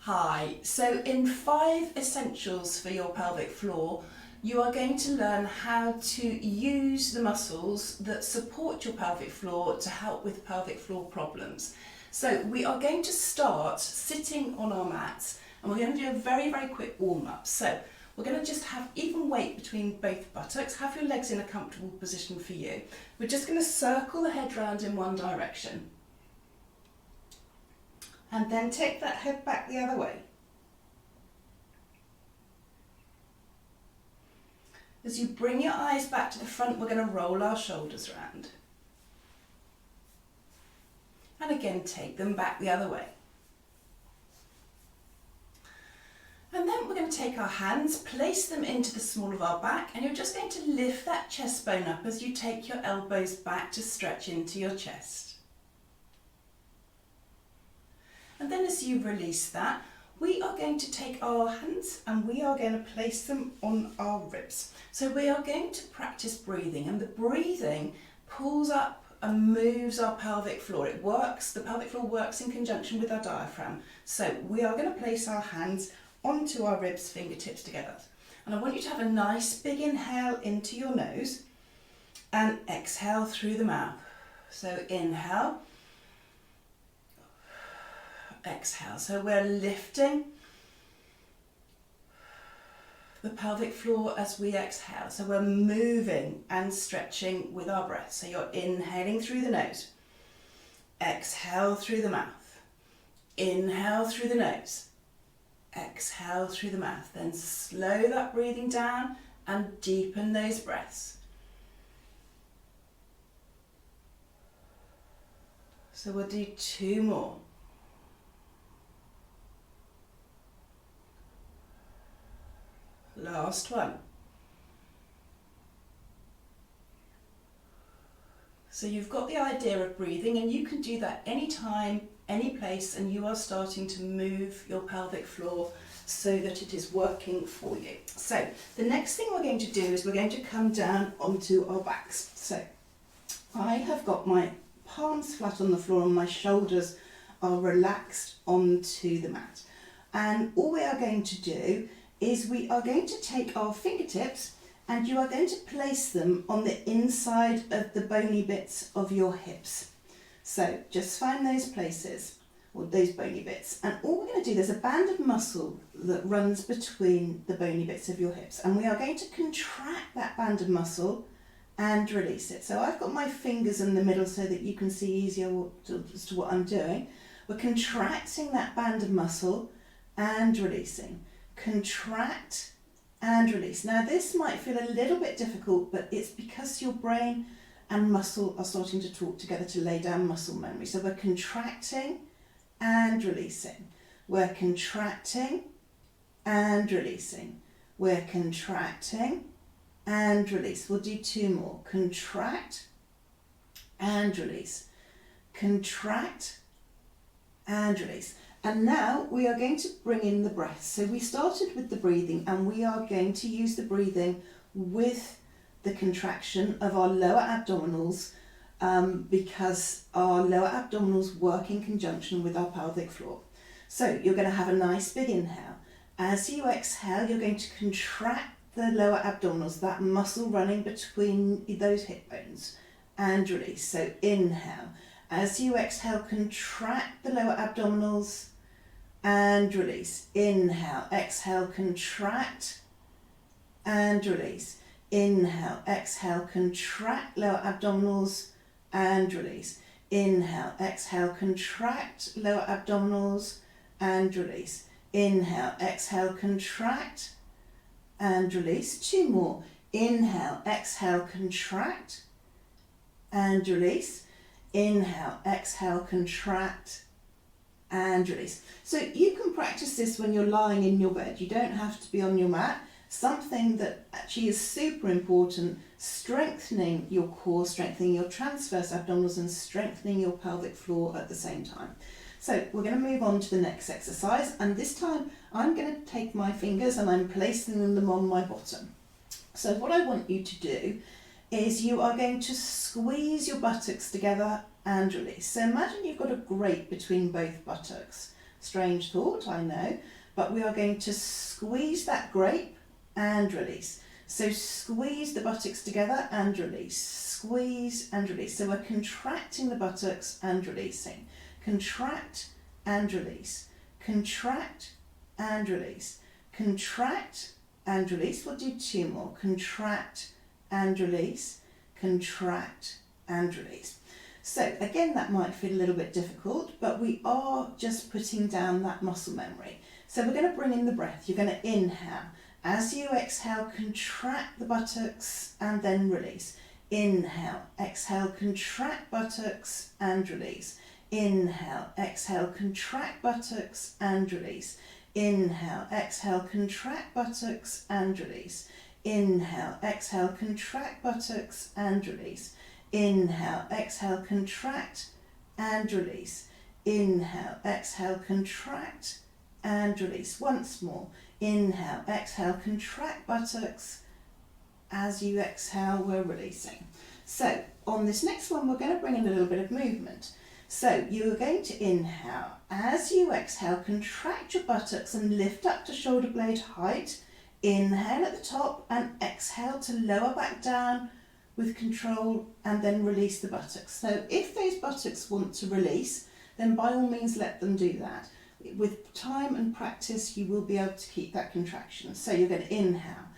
Hi, so in 5 essentials for your pelvic floor, you are going to learn how to use the muscles that support your pelvic floor to help with pelvic floor problems. So we are going to start sitting on our mats and we're going to do a very quick warm-up. So we're going to just have even weight between both buttocks, have your legs in a comfortable position for you. We're just going to circle the head round in one direction. And then take that head back the other way. As you bring your eyes back to the front, we're going to roll our shoulders round. And again, take them back the other way. And then we're going to take our hands, place them into the small of our back, and you're just going to lift that chest bone up as you take your elbows back to stretch into your chest. And then as you release that, we are going to take our hands and we are going to place them on our ribs. So we are going to practice breathing, and the breathing pulls up and moves our pelvic floor. It works, the pelvic floor works in conjunction with our diaphragm. So we are going to place our hands onto our ribs, fingertips together. And I want you to have a nice big inhale into your nose and exhale through the mouth. So inhale. Exhale. So we're lifting the pelvic floor as we exhale. So we're moving and stretching with our breath. So you're inhaling through the nose. Exhale through the mouth. Inhale through the nose. Exhale through the mouth. Then slow that breathing down and deepen those breaths. So we'll do 2 more. Last one. So you've got the idea of breathing, and you can do that anytime, any place, and you are starting to move your pelvic floor so that it is working for you. So the next thing we're going to do is we're going to come down onto our backs. So I have got my palms flat on the floor and my shoulders are relaxed onto the mat. And all we are going to do is we are going to take our fingertips and you are going to place them on the inside of the bony bits of your hips. So just find those places, or those bony bits, and all we're going to do, there's a band of muscle that runs between the bony bits of your hips, and we are going to contract that band of muscle and release it. So I've got my fingers in the middle so that you can see easier as to what I'm doing. We're contracting that band of muscle and releasing. Contract and release. Now this might feel a little bit difficult, but it's because your brain and muscle are starting to talk together to lay down muscle memory. So we're contracting and releasing. We're contracting and releasing. We're contracting and release. We'll do 2 more. Contract and release. Contract and release. And now we are going to bring in the breath. So we started with the breathing, and we are going to use the breathing with the contraction of our lower abdominals because our lower abdominals work in conjunction with our pelvic floor. So you're going to have a nice big inhale. As you exhale, you're going to contract the lower abdominals, that muscle running between those hip bones, and release. So inhale. As you exhale, contract the lower abdominals and release. Inhale, exhale, contract and release. Inhale, exhale, contract lower abdominals and release. Inhale, exhale, contract lower abdominals and release. Inhale, exhale, contract and release. 2 more. Inhale, exhale, contract and release. Inhale, exhale, contract and release. So you can practice this when you're lying in your bed. You don't have to be on your mat. Something that actually is super important, strengthening your core, strengthening your transverse abdominals and strengthening your pelvic floor at the same time. So we're going to move on to the next exercise, and this time I'm going to take my fingers and I'm placing them on my bottom. So what I want you to do is you are going to squeeze your buttocks together and release. So imagine you've got a grate between both buttocks, Strange thought, I know, but we are going to squeeze that grape and release. So squeeze the buttocks together and release, squeeze and release. So we're contracting the buttocks and releasing. Contract and release, contract and release, contract and release. We'll do 2 more. Contract and release, contract and release. So again, that might feel a little bit difficult, but we are just putting down that muscle memory. So we're going to bring in the breath. You're going to inhale. As you exhale, contract the buttocks and then release. Inhale, exhale, contract buttocks and release. Inhale, exhale, contract buttocks and release. Inhale, exhale, contract buttocks and release. Inhale, exhale, contract buttocks and release. Inhale, exhale, contract and release. Inhale, exhale, contract and release. Once more. Inhale, exhale, contract buttocks. As you exhale, we're releasing. So on this next one, we're going to bring in a little bit of movement. So you're going to inhale. As you exhale, contract your buttocks and lift up to shoulder blade height. Inhale at the top and exhale to lower back down with control and then release the buttocks. So if those buttocks want to release, then by all means let them do that. With time and practice, you will be able to keep that contraction. So you're going to inhale.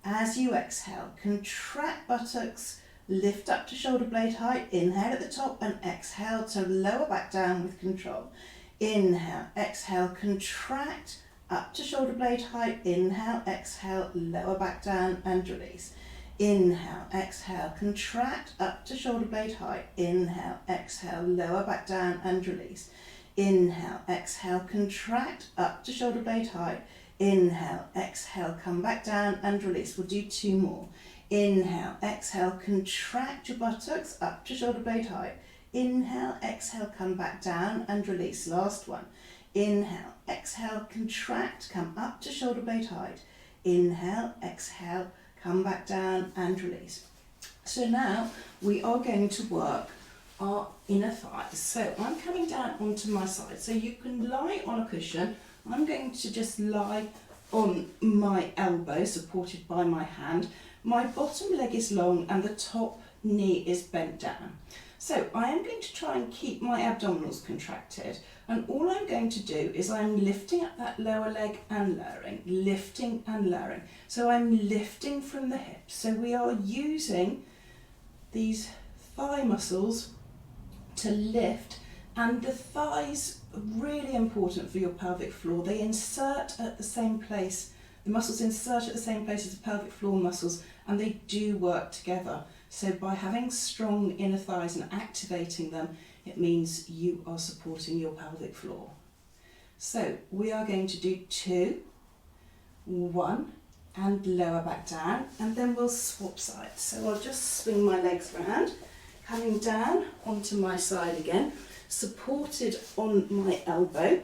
As you exhale, contract buttocks, lift up to shoulder blade height. Inhale at the top and exhale to lower back down with control. Inhale, exhale, contract up to shoulder blade height. Inhale, exhale, lower back down and release. Inhale, exhale, contract up to shoulder blade height. Inhale, exhale, lower back down and release. Inhale, exhale, contract up to shoulder blade height. Inhale, exhale, come back down and release. We'll do 2 more. Inhale, exhale, contract your buttocks up to shoulder blade height. Inhale, exhale, come back down and release. Last one. Inhale, exhale, contract, come up to shoulder blade height. Inhale, exhale, come back down and release. So now we are going to work our inner thighs. So I'm coming down onto my side. So you can lie on a cushion. I'm going to just lie on my elbow supported by my hand. My bottom leg is long and the top knee is bent down. So I am going to try and keep my abdominals contracted, and all I'm going to do is I'm lifting up that lower leg and lowering, lifting and lowering. So I'm lifting from the hips. So we are using these thigh muscles to lift, and the thighs are really important for your pelvic floor. They insert at the same place, the muscles insert at the same place as the pelvic floor muscles, and they do work together. So by having strong inner thighs and activating them, it means you are supporting your pelvic floor. So we are going to do 2, 1, and lower back down, and then we'll swap sides. So I'll just swing my legs around, coming down onto my side again, supported on my elbow.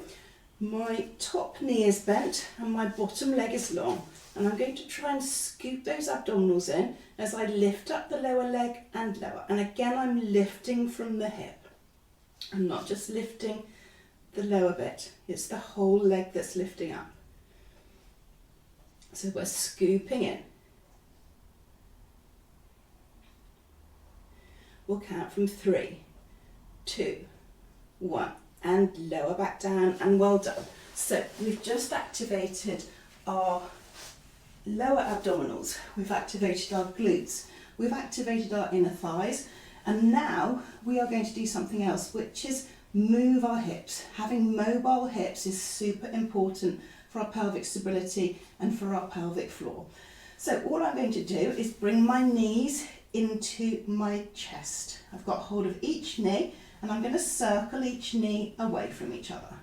My top knee is bent and my bottom leg is long. And I'm going to try and scoop those abdominals in as I lift up the lower leg and lower. And again, I'm lifting from the hip. I'm not just lifting the lower bit, it's the whole leg that's lifting up. So we're scooping in. We'll count from 3, 2, 1, and lower back down, and well done. So we've just activated our lower abdominals, we've activated our glutes, we've activated our inner thighs, and now we are going to do something else, which is move our hips. Having mobile hips is super important for our pelvic stability and for our pelvic floor. So all I'm going to do is bring my knees into my chest. I've got hold of each knee and I'm going to circle each knee away from each other.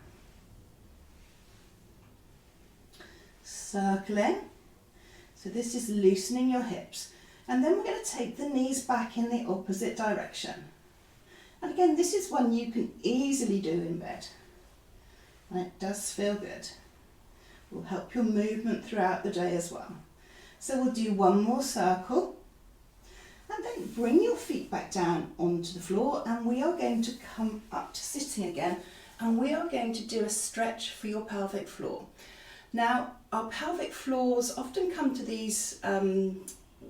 Circling. So this is loosening your hips. And then we're going to take the knees back in the opposite direction. And again, this is one you can easily do in bed. And it does feel good. Will help your movement throughout the day as well. So we'll do one more circle. And then bring your feet back down onto the floor, and we are going to come up to sitting again. and we are going to do a stretch for your pelvic floor. Now, our pelvic floors often come to these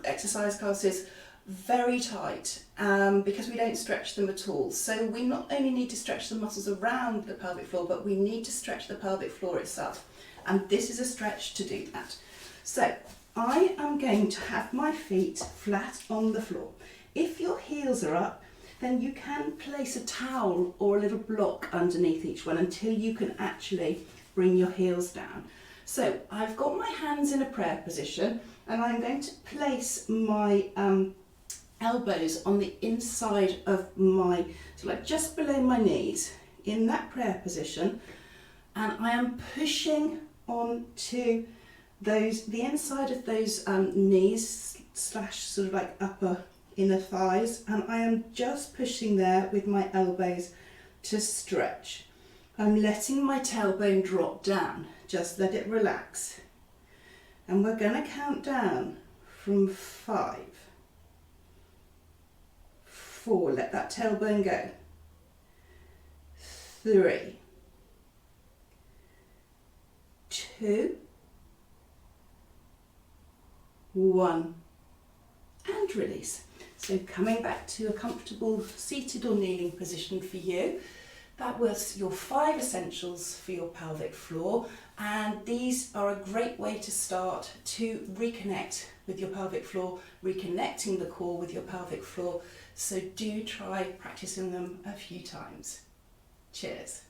exercise classes very tight because we don't stretch them at all. So we not only need to stretch the muscles around the pelvic floor, but we need to stretch the pelvic floor itself. And this is a stretch to do that. So I am going to have my feet flat on the floor. If your heels are up, then you can place a towel or a little block underneath each one until you can actually bring your heels down. So I've got my hands in a prayer position, and I'm going to place my elbows on the inside of my, so like just below my knees in that prayer position, and I am pushing onto those, the inside of those knees slash sort of like upper inner thighs, and I am just pushing there with my elbows to stretch. I'm letting my tailbone drop down, just let it relax. And we're going to count down from 5, 4, let that tailbone go, 3, 2, 1, and release. So coming back to a comfortable seated or kneeling position for you. That was your 5 essentials for your pelvic floor, and these are a great way to start to reconnect with your pelvic floor, reconnecting the core with your pelvic floor. So do try practicing them a few times. Cheers.